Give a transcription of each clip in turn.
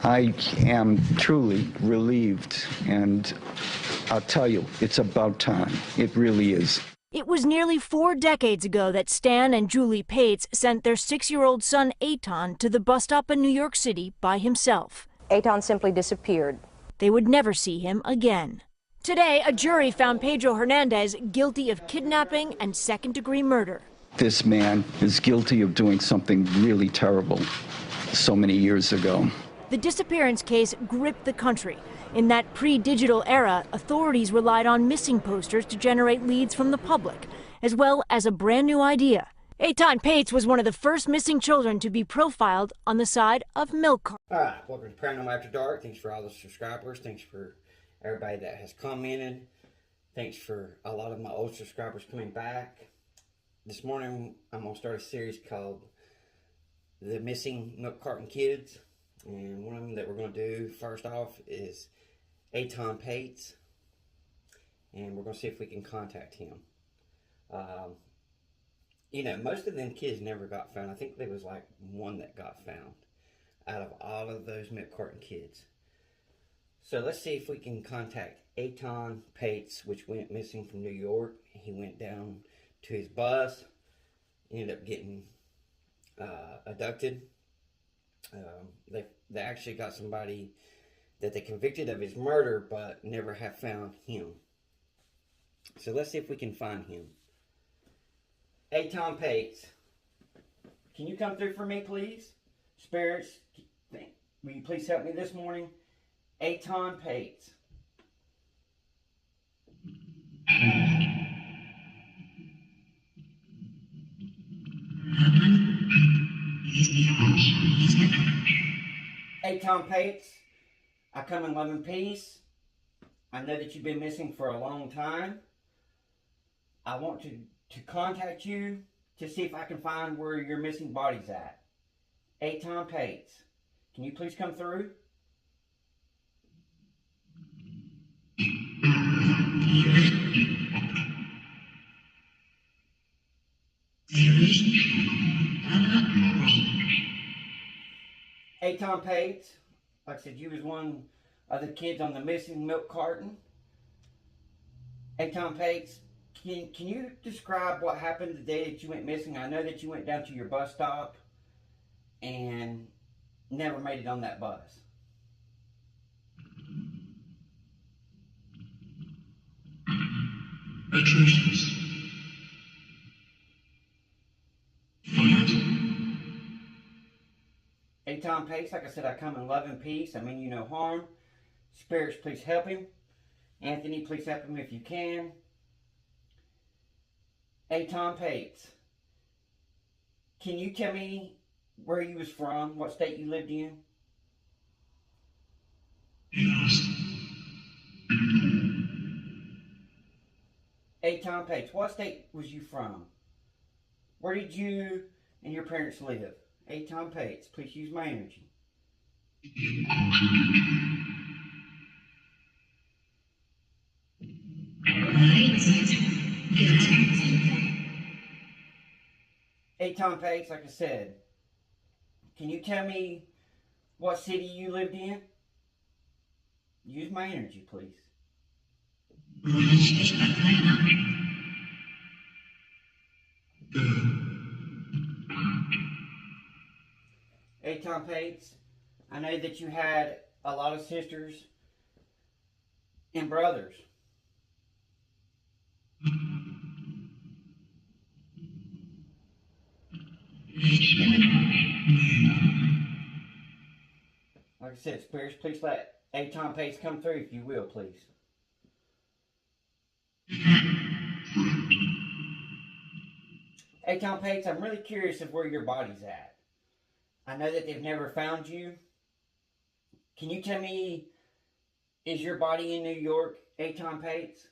I am truly relieved, and I'll tell you, it's about time. It really is. It was nearly 4 decades ago that Stan and Julie Patz sent their 6-year-old son Etan to the bus stop in New York City by himself. Etan simply disappeared. They would never see him again. Today, a jury found Pedro Hernandez guilty of kidnapping and second-degree murder. This man is guilty of doing something really terrible so many years ago. The disappearance case gripped the country. In that pre-digital era, authorities relied on missing posters to generate leads from the public, as well as a brand new idea. Etan Patz was one of the first missing children to be profiled on the side of milk cartons. All right, welcome to Paranormal After Dark. Thanks for all the subscribers. Thanks for everybody that has commented. Thanks for a lot of my old subscribers coming back. This morning, I'm going to start a series called The Missing Milk Carton Kids. And one of them that we're going to do, first off, is Etan Patz. And we're going to see if we can contact him. You know, most of them kids never got found. I think there was like one that got found out of all of those milk carton kids. So let's see if we can contact Etan Patz, which went missing from New York. He went down to his bus, ended up getting abducted. They actually got somebody that they convicted of his murder, but never have found him. So let's see if we can find him. Etan Patz, can you come through for me, please? Spirits, will you please help me this morning? Etan Patz. Etan Patz, I come in love and peace. I know that you've been missing for a long time. I want to contact you to see if I can find where your missing body's at. Etan Patz, can you please come through? Etan Patz, like I said, you was one of the kids on the missing milk carton. Etan Patz, can you describe what happened the day that you went missing? I know that you went down to your bus stop and never made it on that bus. Atrocious. Etan Patz, like I said, I come in love and peace. I mean you no harm. Spirits, please help him. Anthony, please help him if you can. Etan Patz, can you tell me where you was from, what state you lived in? Yes. Etan Patz, what state was you from? Where did you and your parents live? Etan Patz, please use my energy. Etan Patz, like I said, can you tell me what city you lived in? Use my energy, please. Etan Patz, I know that you had a lot of sisters and brothers. Like I said, spirits, please let Etan Patz come through if you will, please. Etan Patz, I'm really curious of where your body's at. I know that they've never found you. Can you tell me, is your body in New York, Etan Patz?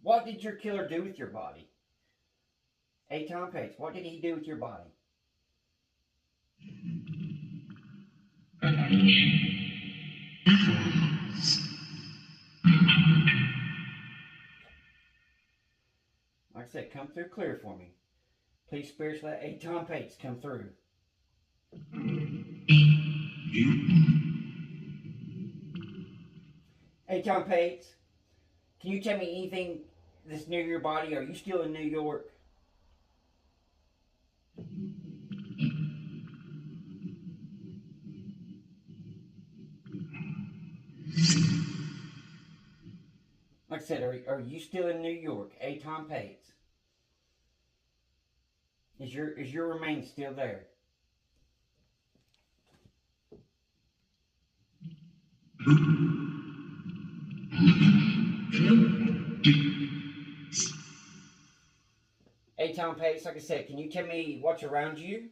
What did your killer do with your body? Etan Patz, what did he do with your body? I said, come through clear for me. Please, spirits, let Etan Patz come through. Etan Patz, can you tell me anything that's near your body? Are you still in New York? Like I said, are you still in New York? Etan Patz. Is your remains still there? Etan Patz, like I said, can you tell me what's around you?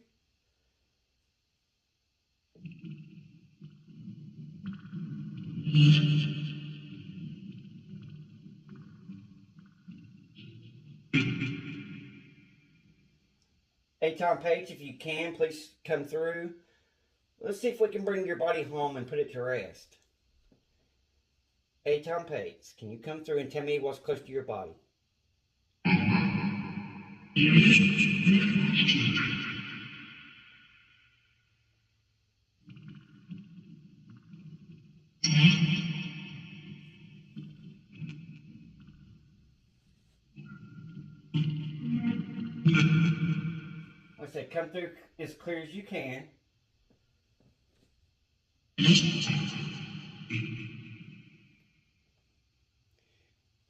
Etan Patz, if you can, please come through. Let's see if we can bring your body home and put it to rest. Etan Patz, can you come through and tell me what's close to your body? Like I said, come through as clear as you can.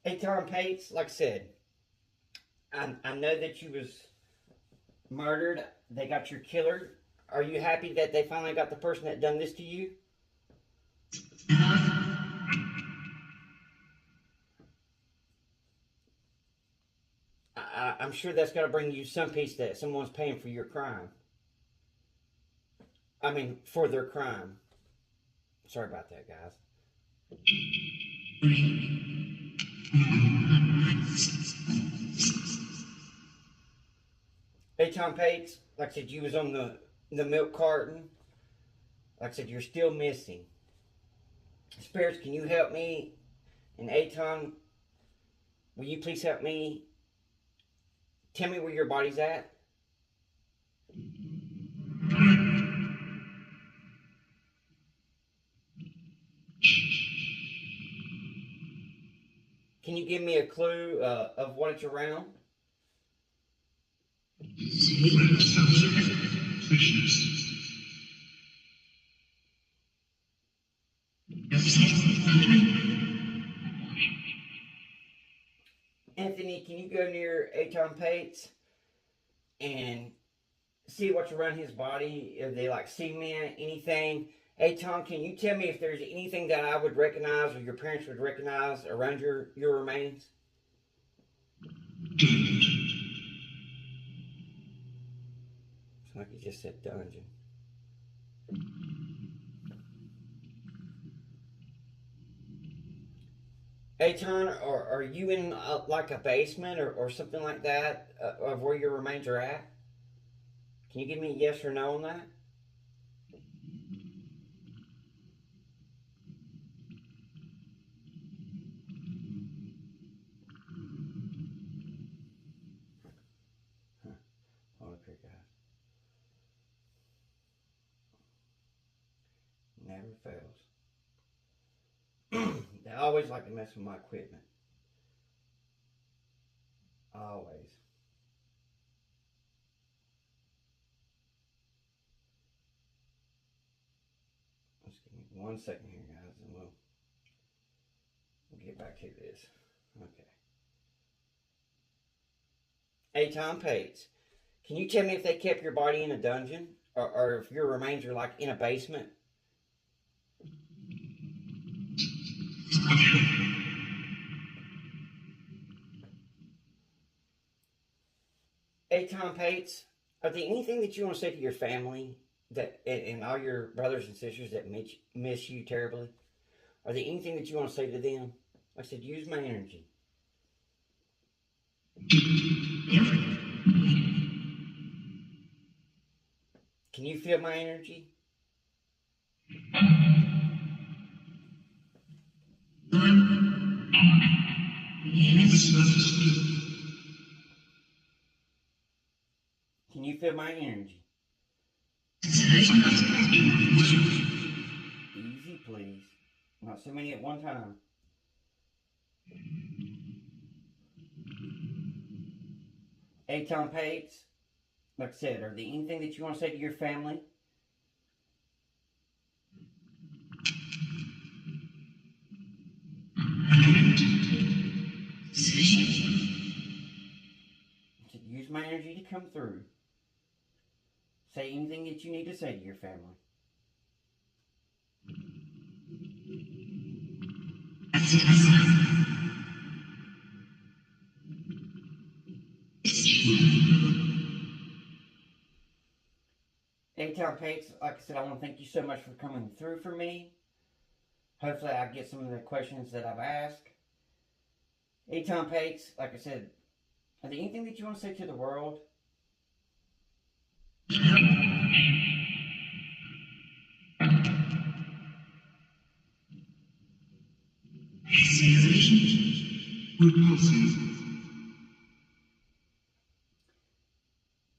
Etan Patz, like I said, I know that you was murdered. They got your killer. Are you happy that they finally got the person that done this to you? I'm sure that's got to bring you some peace that someone's paying for your crime. I mean, for their crime. Sorry about that, guys. Etan Patz, like I said, you was on the milk carton. Like I said, you're still missing. Spirits, can you help me? And Etan, will you please help me? Tell me where your body's at. Can you give me a clue of what it's around? Anthony, can you go near Etan Patz and see what's around his body? Are they like cement, anything? Etan, can you tell me if there's anything that I would recognize or your parents would recognize around your remains? It's like you just said dungeon. Etan, are you in like a basement or something like that of where your remains are at? Can you give me a yes or no on that? Hold up here, guys. Never fails. They always like to mess with my equipment. Always. Just give me 1 second here, guys, and we'll get back to this. Okay. Etan Patz, can you tell me if they kept your body in a dungeon? Or if your remains are like in a basement? Etan Patz, are there anything that you want to say to your family that and all your brothers and sisters that miss you terribly? Are there anything that you want to say to them? Like I said, use my energy. Can you feel my energy? feel my energy. Easy, please. Not so many at one time. Etan Patz, like I said, are there anything that you want to say to your family? Use my energy to come through. Say anything that you need to say to your family. Etan Patz, like I said, I want to thank you so much for coming through for me. Hopefully I get some of the questions that I've asked. Etan Patz, like I said, are there anything that you want to say to the world?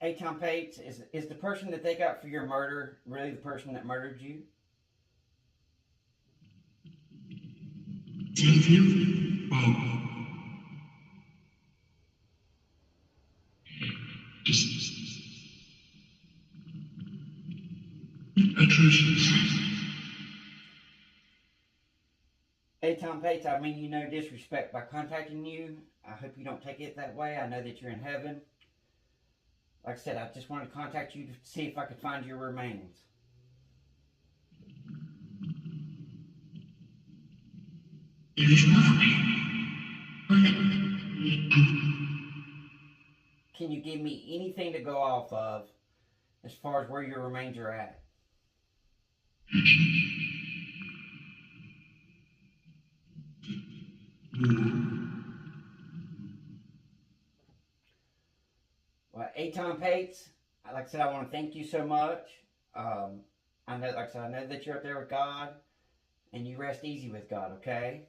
Etan Patz, is the person that they got for your murder really the person that murdered you? Etan Patz, I mean you no disrespect by contacting you. I hope you don't take it that way. I know that you're in heaven. Like I said, I just wanted to contact you to see if I could find your remains. Can you give me anything to go off of as far as where your remains are at? Well, Etan Patz, like I said, I want to thank you so much. I know, like I said, I know that you're up there with God, and you rest easy with God, okay?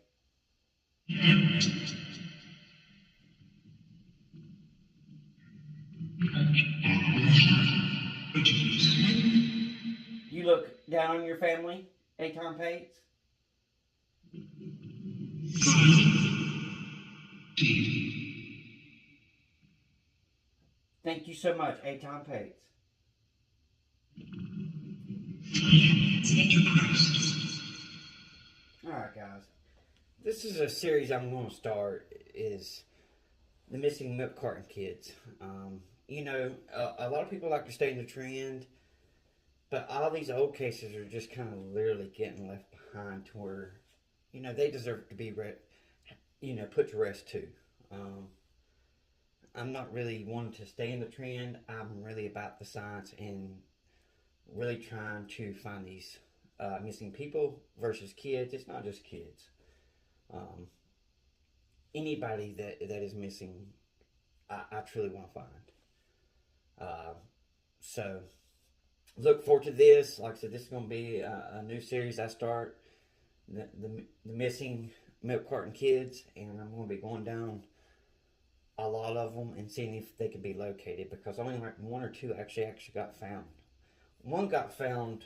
You look down on your family, Etan Patz? Thank you so much, Etan Patz. Alright guys, this is a series I'm going to start, is the missing milk carton kids. You know, a lot of people like to stay in the trend, but all these old cases are just kind of literally getting left behind to where, you know, they deserve to be, put to rest too. I'm not really wanting to stay in the trend. I'm really about the science and really trying to find these missing people versus kids. It's not just kids. Anybody that is missing, I truly want to find. So look forward to this. Like I said, this is going to be a new series I start, the missing milk carton kids, and I'm going to be going down a lot of them and seeing if they can be located, because only like one or two actually got found. One got found.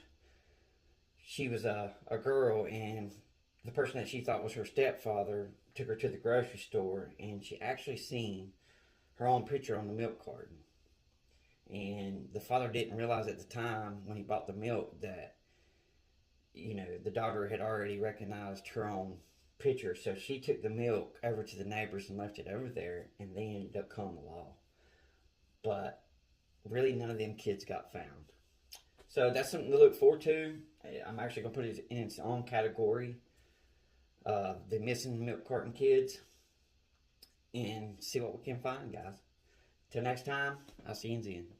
She was a girl, and the person that she thought was her stepfather took her to the grocery store, and she actually seen her own picture on the milk carton. And the father didn't realize at the time when he bought the milk that, you know, the daughter had already recognized her own picture. So she took the milk over to the neighbors and left it over there, and they ended up calling the law. But really none of them kids got found. So that's something to look forward to. I'm actually going to put it in its own category, the missing milk carton kids, and see what we can find, guys. Till next time, I'll see you in the end.